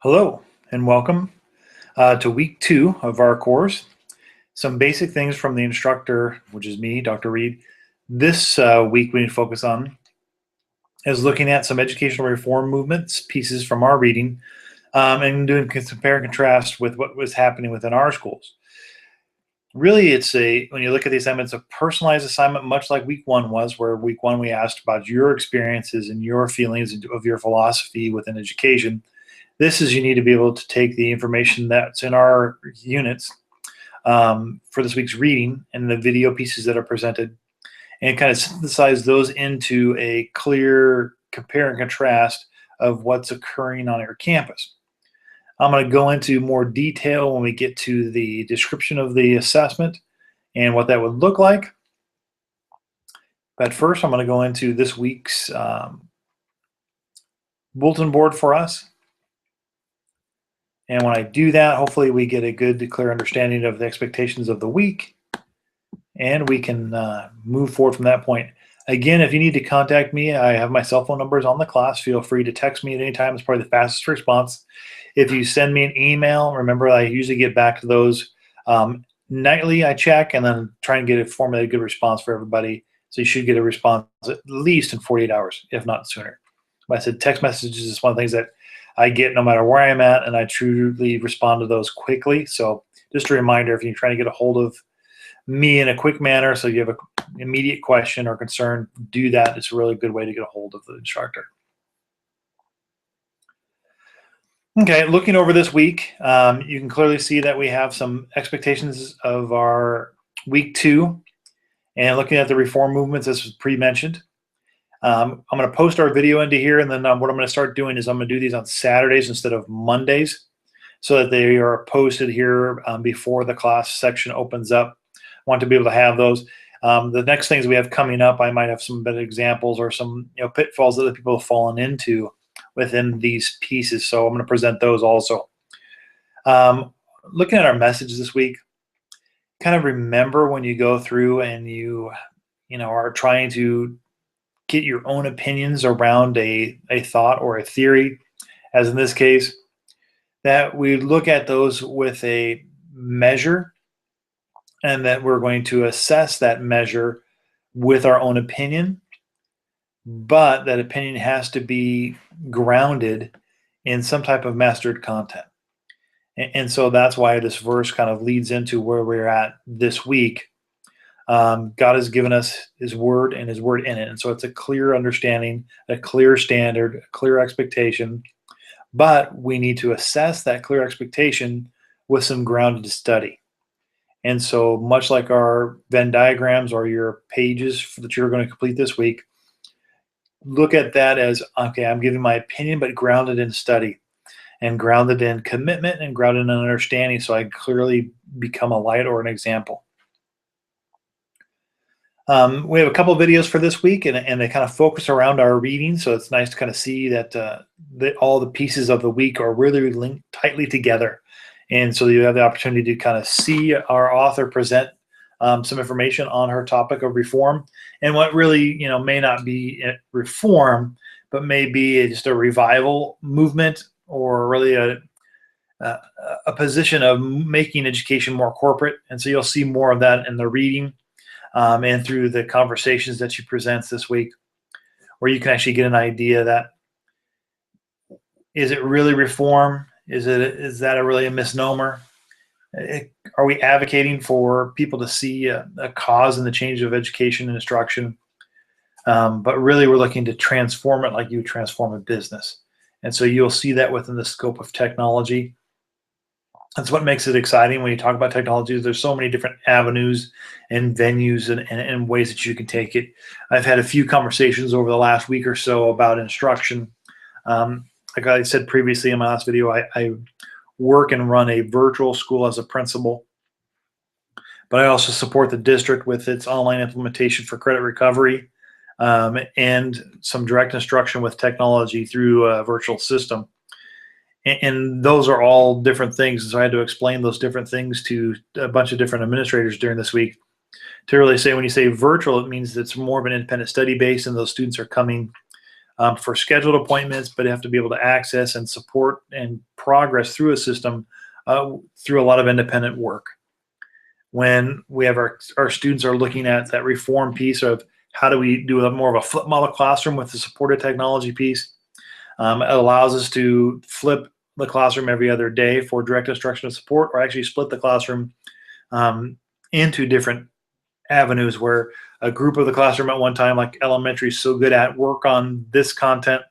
Hello and welcome to week 2 of our course. Some basic things from the instructor, which is me, Dr. Reed. This week we need to focus on is looking at some educational reform movements, pieces from our reading, and doing compare and contrast with what was happening within our schools. Really, when you look at the assignment, it's a personalized assignment, much like week 1 was, where week 1 we asked about your experiences and your feelings of your philosophy within education. This is you need to be able to take the information that's in our units for this week's reading and the video pieces that are presented and kind of synthesize those into a clear compare and contrast of what's occurring on your campus. I'm going to go into more detail when we get to the description of the assessment and what that would look like. But first, I'm going to go into this week's bulletin board for us. And when I do that, hopefully we get a good, clear understanding of the expectations of the week, and we can move forward from that point. Again, if you need to contact me, I have my cell phone numbers on the class. Feel free to text me at any time. It's probably the fastest response. If you send me an email, remember I usually get back to those nightly. I check and then try and formulate a good response for everybody. So you should get a response at least in 48 hours, if not sooner. Like I said, text messages is one of the things that I get no matter where I'm at, and I truly respond to those quickly. So just a reminder, if you're trying to get a hold of me in a quick manner, so you have an immediate question or concern, do that. It's a really good way to get a hold of the instructor. Okay, looking over this week, you can clearly see that we have some expectations of our week 2, and looking at the reform movements, this was pre-mentioned. I'm going to post our video into here, and then what I'm going to start doing is I'm going to do these on Saturdays instead of Mondays so that they are posted here before the class section opens up. I want to be able to have those. The next things we have coming up, I might have some better examples or some pitfalls that other people have fallen into within these pieces, so I'm going to present those also. Looking at our message this week, kind of remember when you go through and you are trying to get your own opinions around a thought or a theory, as in this case, that we look at those with a measure and that we're going to assess that measure with our own opinion, but that opinion has to be grounded in some type of mastered content. And so that's why this verse kind of leads into where we're at this week. God has given us his word and his word in it. And so it's a clear understanding, a clear standard, a clear expectation, but we need to assess that clear expectation with some grounded study. And so much like our Venn diagrams or your pages that you're going to complete this week, look at that as, okay, I'm giving my opinion, but grounded in study and grounded in commitment and grounded in understanding, so I clearly become a light or an example. We have a couple of videos for this week, and they kind of focus around our reading, so it's nice to kind of see that all the pieces of the week are really linked tightly together. And so you have the opportunity to kind of see our author present some information on her topic of reform, and what really may not be reform, but may be just a revival movement, or really a position of making education more corporate. And so you'll see more of that in the reading. And through the conversations that she presents this week, where you can actually get an idea that, is it really reform? Is that really a misnomer? Are we advocating for people to see a cause in the change of education and instruction? But really we're looking to transform it like you would transform a business. And so you'll see that within the scope of technology. That's what makes it exciting when you talk about technology. There's so many different avenues and venues and ways that you can take it. I've had a few conversations over the last week or so about instruction. Like I said previously in my last video, I work and run a virtual school as a principal, but I also support the district with its online implementation for credit recovery and some direct instruction with technology through a virtual system. And those are all different things. And so I had to explain those different things to a bunch of different administrators during this week to really say, when you say virtual, it means it's more of an independent study base, and those students are coming for scheduled appointments, but have to be able to access and support and progress through a system through a lot of independent work. When we have our students are looking at that reform piece of how do we do more of a flip model classroom with the supported technology piece, it allows us to flip the classroom every other day for direct instruction and support, or actually split the classroom into different avenues where a group of the classroom at one time, like elementary, is so good at work on this content,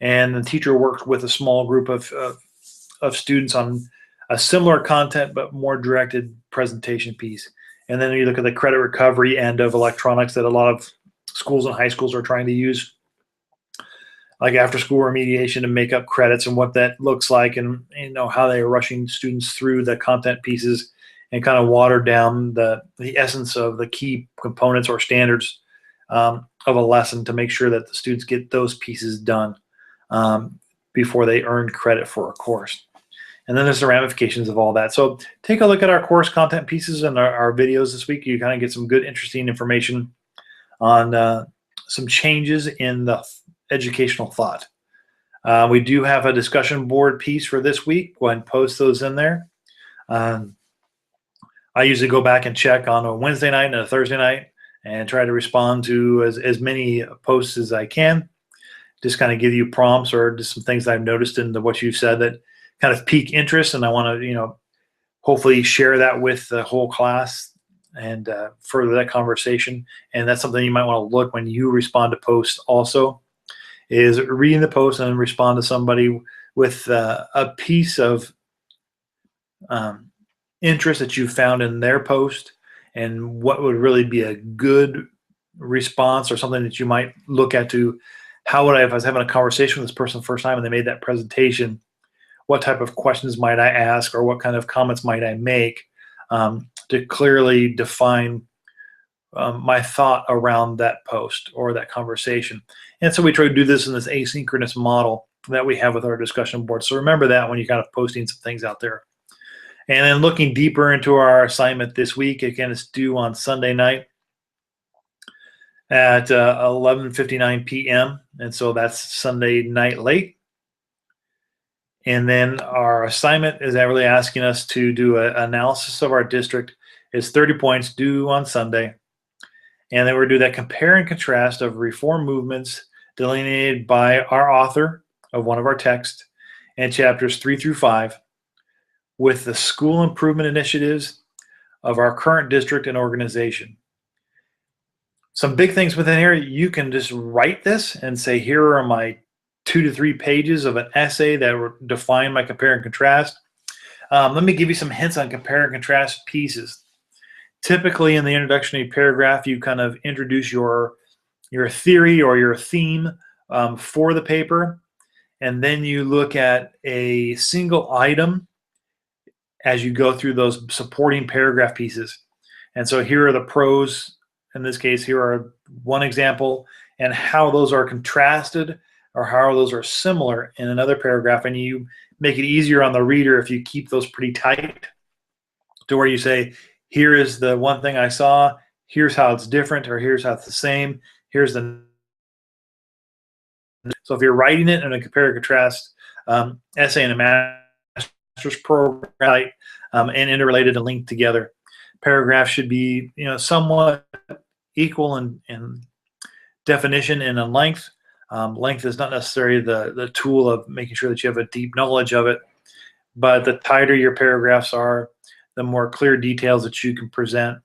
and the teacher works with a small group of students on a similar content but more directed presentation piece. And then you look at the credit recovery end of electronics that a lot of schools and high schools are trying to use, like after school remediation, to make up credits and what that looks like, and how they are rushing students through the content pieces and kind of water down the essence of the key components or standards of a lesson to make sure that the students get those pieces done before they earn credit for a course. And then there's the ramifications of all that. So take a look at our course content pieces and our videos this week. You kind of get some good, interesting information on some changes in the educational thought. We do have a discussion board piece for this week. Go ahead and post those in there. I usually go back and check on a Wednesday night and a Thursday night and try to respond to as many posts as I can. Just kind of give you prompts or just some things that I've noticed in what you've said that kind of pique interest, and I want to, hopefully share that with the whole class and further that conversation. And that's something you might want to look when you respond to posts also, is reading the post and respond to somebody with a piece of interest that you found in their post, and what would really be a good response or something that you might look at to, how would I, if I was having a conversation with this person the first time and they made that presentation, what type of questions might I ask, or what kind of comments might I make to clearly define my thought around that post or that conversation. And so we try to do this in this asynchronous model that we have with our discussion board. So remember that when you're kind of posting some things out there. And then looking deeper into our assignment this week, again, it's due on Sunday night at 11:59 p.m. And so that's Sunday night late. And then our assignment is really asking us to do an analysis of our district. It's 30 points due on Sunday. And then we're going to do that compare and contrast of reform movements delineated by our author of one of our texts and chapters 3 through 5 with the school improvement initiatives of our current district and organization. Some big things within here, you can just write this and say, here are my 2 to 3 pages of an essay that define my compare and contrast. Let me give you some hints on compare and contrast pieces. Typically in the introductory paragraph, you kind of introduce your theory or your theme for the paper, and then you look at a single item as you go through those supporting paragraph pieces. And so here are the pros. In this case, here are one example, and how those are contrasted or how those are similar in another paragraph. And you make it easier on the reader if you keep those pretty tight to where you say, here is the one thing I saw, here's how it's different, or here's how it's the same, here's the. So if you're writing it in a compare and contrast essay in a master's program and interrelated and linked together, paragraphs should be somewhat equal in definition and in length. Length is not necessarily the tool of making sure that you have a deep knowledge of it, but the tighter your paragraphs are, the more clear details that you can present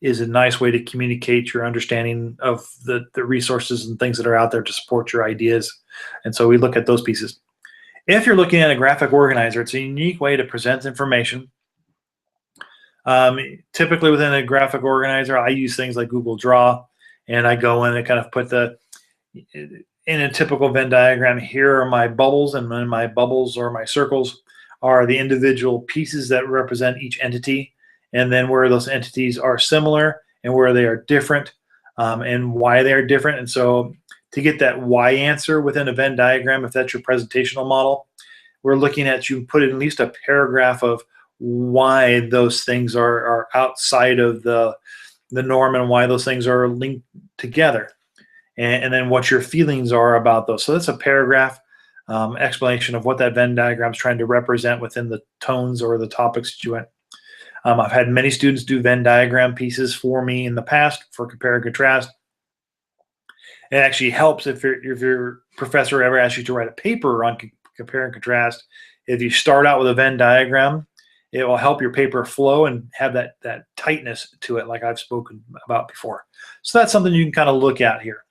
is a nice way to communicate your understanding of the resources and things that are out there to support your ideas. And so we look at those pieces. If you're looking at a graphic organizer, it's a unique way to present information. Typically within a graphic organizer, I use things like Google Draw, and I go in and kind of put in a typical Venn diagram, here are my bubbles, and then my bubbles or my circles are the individual pieces that represent each entity, and then where those entities are similar and where they are different, and why they are different. And so to get that why answer within a Venn diagram, if that's your presentational model, we're looking at you put in at least a paragraph of why those things are outside of the norm and why those things are linked together. and then what your feelings are about those. So that's a paragraph explanation of what that Venn diagram is trying to represent within the tones or the topics that you went. I've had many students do Venn diagram pieces for me in the past for compare and contrast. It actually helps if your professor ever asks you to write a paper on compare and contrast. If you start out with a Venn diagram, it will help your paper flow and have that tightness to it, like I've spoken about before. So that's something you can kind of look at here.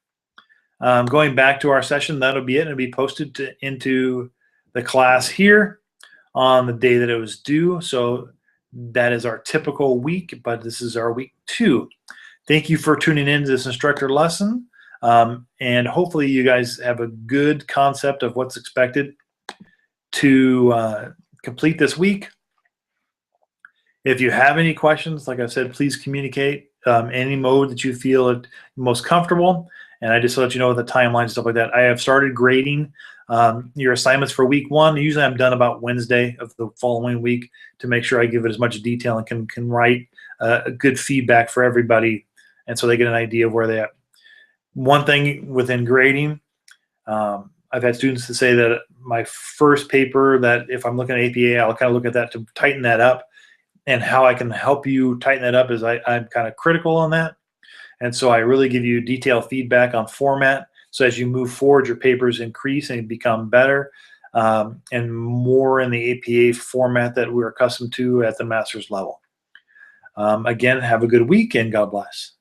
Going back to our session, that'll be it. It'll be posted into the class here on the day that it was due. So that is our typical week, but this is our week 2. Thank you for tuning in to this instructor lesson. And hopefully you guys have a good concept of what's expected to complete this week. If you have any questions, like I said, please communicate any mode that you feel most comfortable. And I just let you know the timeline and stuff like that. I have started grading your assignments for week 1. Usually I'm done about Wednesday of the following week to make sure I give it as much detail and can write good feedback for everybody, and so they get an idea of where they are. One thing within grading, I've had students to say that my first paper, that if I'm looking at APA, I'll kind of look at that to tighten that up, and how I can help you tighten that up is I'm kind of critical on that. And so I really give you detailed feedback on format. So as you move forward, your papers increase and become better and more in the APA format that we're accustomed to at the master's level. Again, have a good week and God bless.